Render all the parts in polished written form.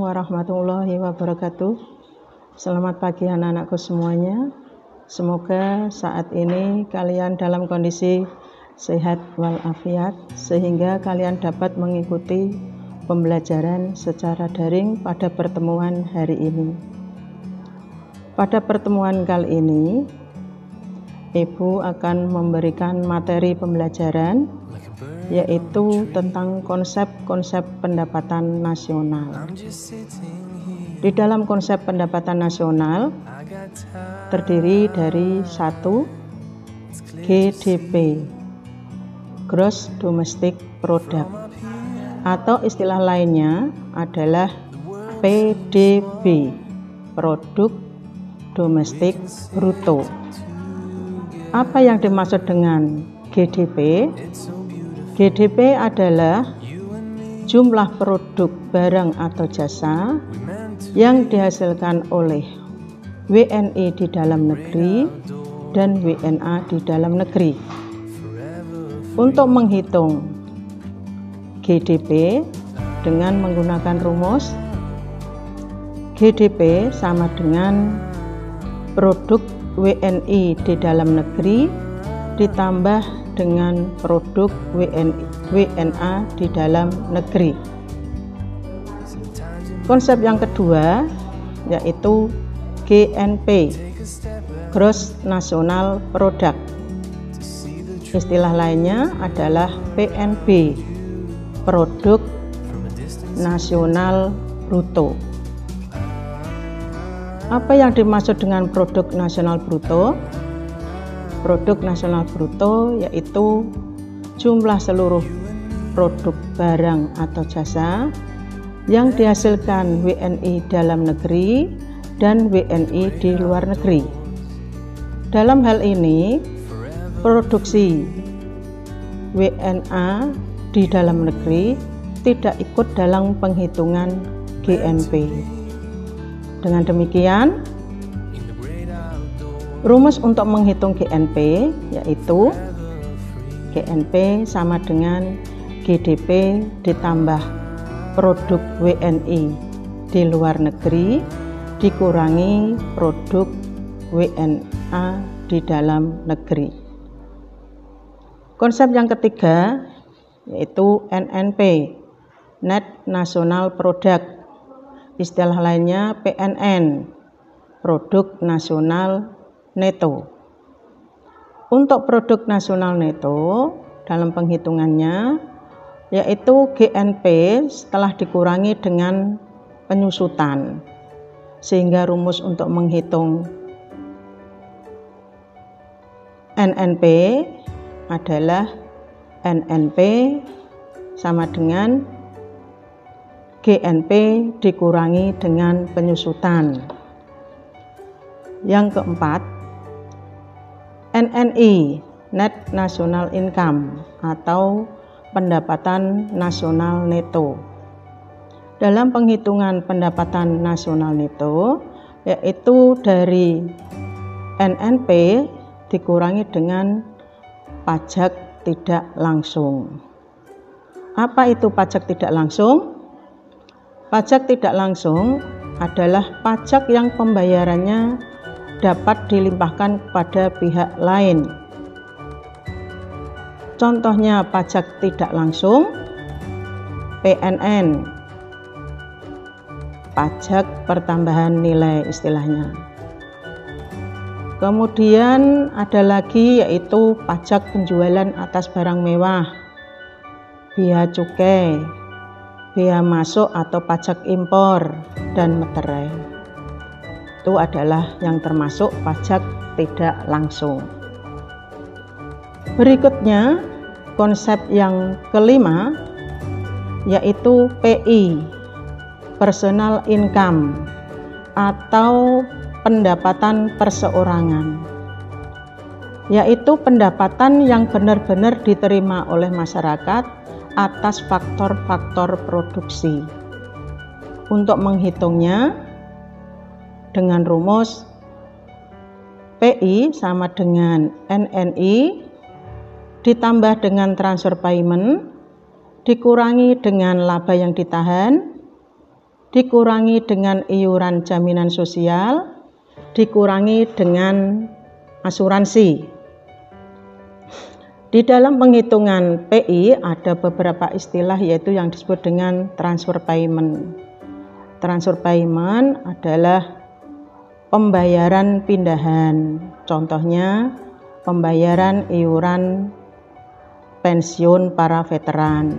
warahmatullahi wabarakatuh. Selamat pagi anak-anakku semuanya. Semoga saat ini kalian dalam kondisi sehat walafiat sehingga kalian dapat mengikuti pembelajaran secara daring pada pertemuan hari ini. Pada pertemuan kali ini, Ibu akan memberikan materi pembelajaran yaitu tentang konsep-konsep pendapatan nasional. Di dalam konsep pendapatan nasional terdiri dari 1. GDP, Gross Domestic Product, atau istilah lainnya adalah PDB, Produk Domestik Bruto. Apa yang dimaksud dengan GDP? GDP adalah jumlah produk barang atau jasa yang dihasilkan oleh WNI di dalam negeri dan WNA di dalam negeri. Untuk menghitung GDP dengan menggunakan rumus GDP sama dengan produk WNI di dalam negeri ditambah dengan produk WNA di dalam negeri. Konsep yang kedua yaitu GNP, Gross National Product. Istilah lainnya adalah PNB, Produk Nasional Bruto. Apa yang dimaksud dengan produk nasional bruto? Produk nasional bruto yaitu jumlah seluruh produk barang atau jasa yang dihasilkan WNI dalam negeri dan WNI di luar negeri. Dalam hal ini, produksi WNA di dalam negeri tidak ikut dalam penghitungan GNP. Dengan demikian, rumus untuk menghitung GNP yaitu GNP sama dengan GDP ditambah produk WNI di luar negeri dikurangi produk WNA di dalam negeri. Konsep yang ketiga yaitu NNP, Net National Product. Istilah lainnya PNN, Produk Nasional Neto. Untuk produk nasional neto dalam penghitungannya yaitu GNP setelah dikurangi dengan penyusutan, sehingga rumus untuk menghitung NNP adalah NNP sama dengan GNP dikurangi dengan penyusutan. Yang keempat, NNI, Net National Income atau pendapatan nasional neto. Dalam penghitungan pendapatan nasional neto yaitu dari NNP dikurangi dengan pajak tidak langsung. Apa itu pajak tidak langsung? Pajak tidak langsung adalah pajak yang pembayarannya dapat dilimpahkan kepada pihak lain. Contohnya pajak tidak langsung, PNN, pajak pertambahan nilai istilahnya. Kemudian ada lagi yaitu pajak penjualan atas barang mewah, bea cukai, bea masuk atau pajak impor, dan meterai. Itu adalah yang termasuk pajak tidak langsung. Berikutnya konsep yang kelima yaitu PI, Personal Income atau pendapatan perseorangan, yaitu pendapatan yang benar-benar diterima oleh masyarakat atas faktor-faktor produksi. Untuk menghitungnya dengan rumus PI sama dengan NNI ditambah dengan transfer payment dikurangi dengan laba yang ditahan dikurangi dengan iuran jaminan sosial, dikurangi dengan asuransi. Di dalam penghitungan PI ada beberapa istilah, yaitu yang disebut dengan transfer payment. Transfer payment adalah pembayaran pindahan, contohnya pembayaran iuran pensiun para veteran.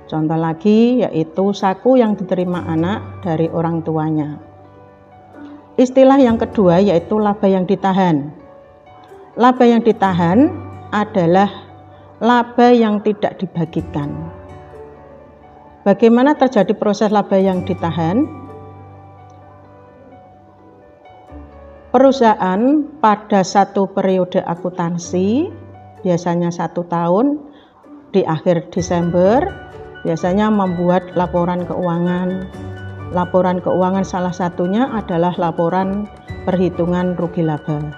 Contoh lagi yaitu saku yang diterima anak dari orang tuanya. Istilah yang kedua yaitu laba yang ditahan. Laba yang ditahan adalah laba yang tidak dibagikan. Bagaimana terjadi proses laba yang ditahan? Perusahaan pada satu periode akuntansi, biasanya 1 tahun, di akhir Desember, biasanya membuat laporan keuangan. Laporan keuangan salah satunya adalah laporan perhitungan rugi laba.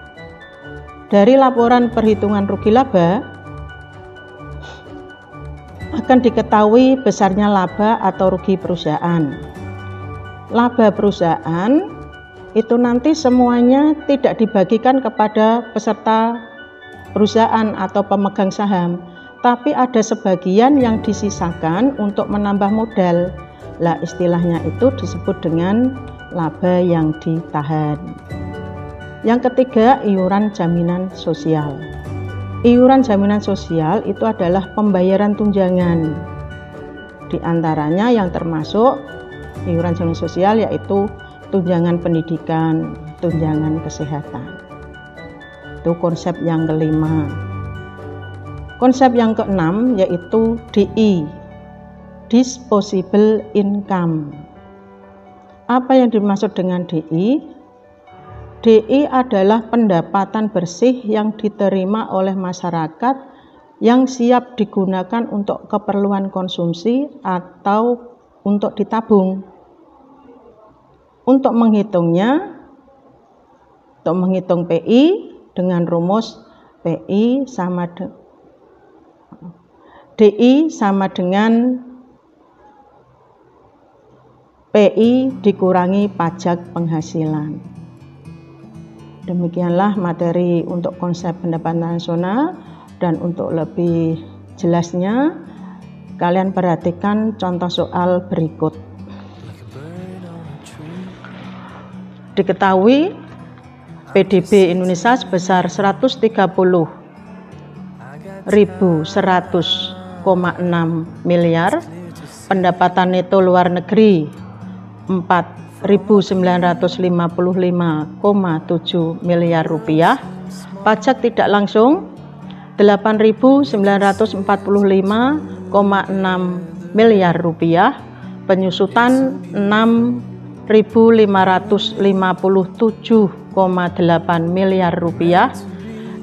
Dari laporan perhitungan rugi laba akan diketahui besarnya laba atau rugi perusahaan. Laba perusahaan itu nanti semuanya tidak dibagikan kepada peserta perusahaan atau pemegang saham, tapi ada sebagian yang disisakan untuk menambah modal. Lah, istilahnya itu disebut dengan laba yang ditahan. Yang ketiga, iuran jaminan sosial. Iuran jaminan sosial itu adalah pembayaran tunjangan. Di antaranya yang termasuk iuran jaminan sosial yaitu tunjangan pendidikan, tunjangan kesehatan. Itu konsep yang kelima. Konsep yang keenam yaitu DI, disposable income. Apa yang dimaksud dengan DI? DI adalah pendapatan bersih yang diterima oleh masyarakat yang siap digunakan untuk keperluan konsumsi atau untuk ditabung. Untuk menghitungnya, untuk menghitung PI dengan rumus DI sama dengan PI dikurangi pajak penghasilan. Demikianlah materi untuk konsep pendapatan nasional, dan untuk lebih jelasnya kalian perhatikan contoh soal berikut. Diketahui PDB Indonesia sebesar 130.100,6 miliar, pendapatan neto luar negeri 4.955,7 miliar rupiah, pajak tidak langsung 8.945,6 miliar rupiah, penyusutan 6.557,8 miliar rupiah,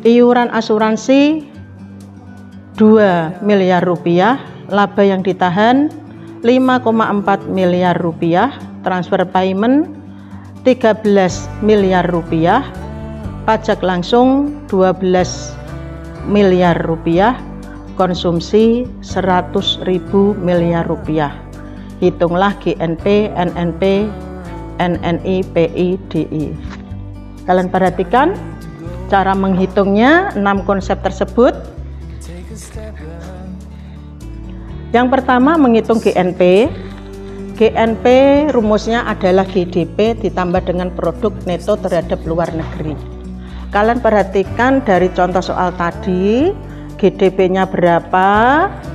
iuran asuransi 2 miliar rupiah, laba yang ditahan 5,4 miliar rupiah, transfer payment 13 miliar rupiah, pajak langsung 12 miliar rupiah, konsumsi 100.000 miliar rupiah. Hitunglah GNP, NNP, NNI, PI, DI. Kalian perhatikan cara menghitungnya 6 konsep tersebut. Yang pertama menghitung GNP. GNP rumusnya adalah GDP ditambah dengan produk neto terhadap luar negeri. Kalian perhatikan dari contoh soal tadi, GDP-nya berapa,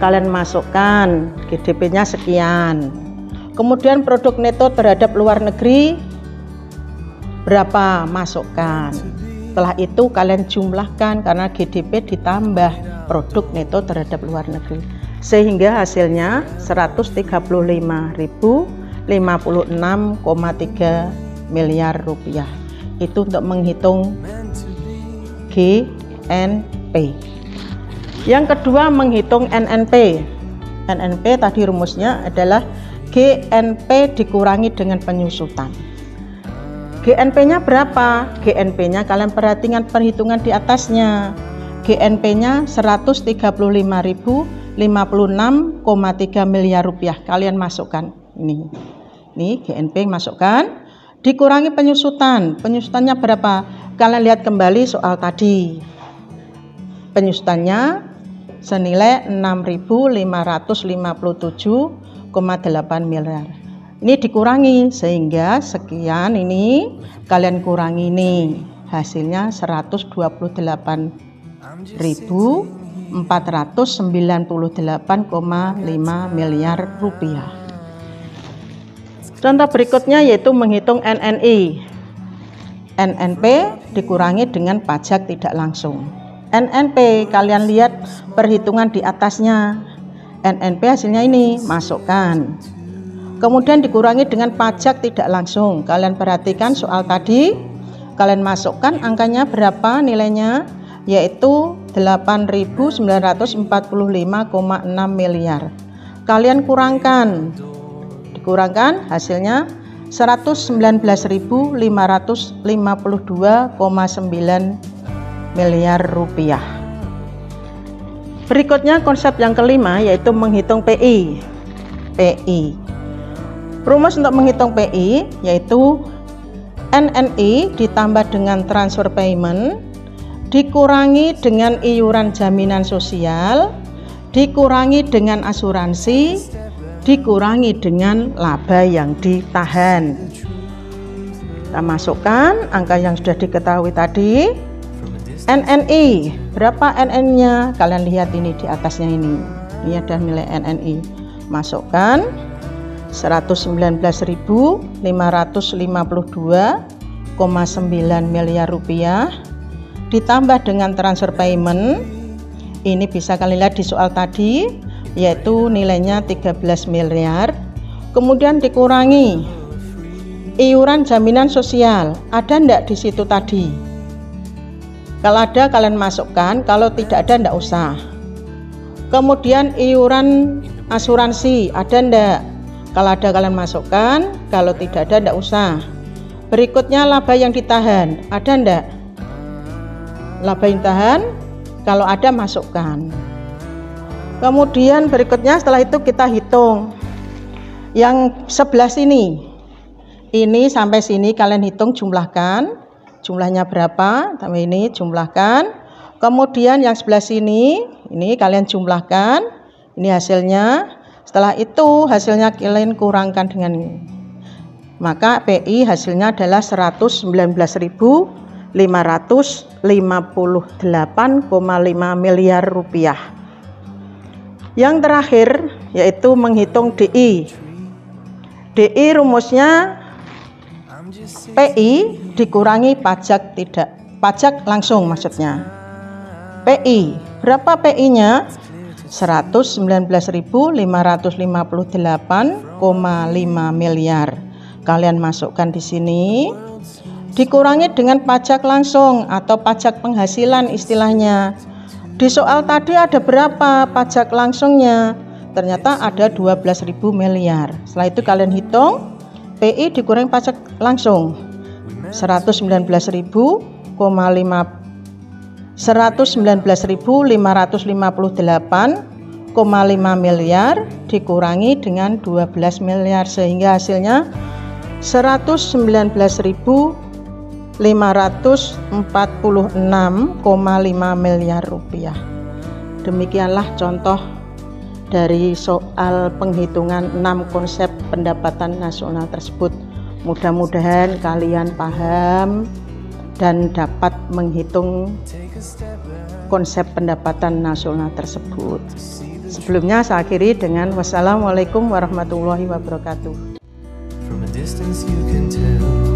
kalian masukkan GDP-nya sekian. Kemudian produk neto terhadap luar negeri berapa, masukkan. Setelah itu kalian jumlahkan karena GDP ditambah produk neto terhadap luar negeri, sehingga hasilnya 135.056,3 miliar rupiah. Itu untuk menghitung GNP. Yang kedua menghitung NNP. NNP tadi rumusnya adalah GNP dikurangi dengan penyusutan. GNP-nya berapa? GNP-nya kalian perhatikan perhitungan di atasnya. GNP-nya 135.056,3 miliar rupiah. Kalian masukkan ini. Nih GNP masukkan. Dikurangi penyusutan. Penyusutannya berapa? Kalian lihat kembali soal tadi. Penyusutannya senilai 6.557,8 miliar. Ini dikurangi sehingga sekian, ini kalian kurangi ini hasilnya 128.498,5 miliar rupiah. Contoh berikutnya yaitu menghitung NNI. NNP dikurangi dengan pajak tidak langsung. NNP kalian lihat perhitungan di atasnya. NNP hasilnya ini masukkan. Kemudian dikurangi dengan pajak tidak langsung. Kalian perhatikan soal tadi, kalian masukkan angkanya berapa nilainya, yaitu 8.945,6 miliar. Kalian dikurangkan hasilnya 119.552,9 miliar rupiah. Berikutnya konsep yang kelima yaitu menghitung PI. Rumus untuk menghitung PI yaitu NNI ditambah dengan transfer payment dikurangi dengan iuran jaminan sosial dikurangi dengan asuransi dikurangi dengan laba yang ditahan. Kita masukkan angka yang sudah diketahui tadi. NNI berapa NN-nya? Kalian lihat ini di atasnya ini. Ini ada nilai NNI. Masukkan 119.552,9 miliar rupiah ditambah dengan transfer payment. Ini bisa kalian lihat di soal tadi, yaitu nilainya 13 miliar. Kemudian dikurangi iuran jaminan sosial. Ada enggak di situ tadi? Kalau ada kalian masukkan, kalau tidak ada enggak usah. Kemudian iuran asuransi ada enggak? Kalau ada kalian masukkan, kalau tidak ada enggak usah. Berikutnya laba yang ditahan, ada enggak? Laba yang ditahan, kalau ada masukkan. Kemudian berikutnya setelah itu kita hitung yang sebelah sini. Ini sampai sini kalian hitung, jumlahkan. Jumlahnya berapa? Sampai ini jumlahkan. Kemudian yang sebelah sini, ini kalian jumlahkan. Ini hasilnya. Setelah itu hasilnya kalian kurangkan dengan ini. Maka PI hasilnya adalah 119.558,5 miliar rupiah. Yang terakhir yaitu menghitung DI. DI rumusnya PI dikurangi pajak langsung maksudnya. PI berapa PI-nya? 119.558,5 miliar. Kalian masukkan di sini. Dikurangi dengan pajak langsung atau pajak penghasilan istilahnya. Di soal tadi ada berapa pajak langsungnya? Ternyata ada 12.000 miliar. Setelah itu kalian hitung PI dikurangi pajak langsung 119.558,5 miliar dikurangi dengan 12 miliar sehingga hasilnya 119.546,5 miliar rupiah. Demikianlah contoh dari soal penghitungan 6 konsep pendapatan nasional tersebut. Mudah-mudahan kalian paham dan dapat menghitung konsep pendapatan nasional tersebut. Sebelumnya saya akhiri dengan wassalamualaikum warahmatullahi wabarakatuh. From a distance you can tell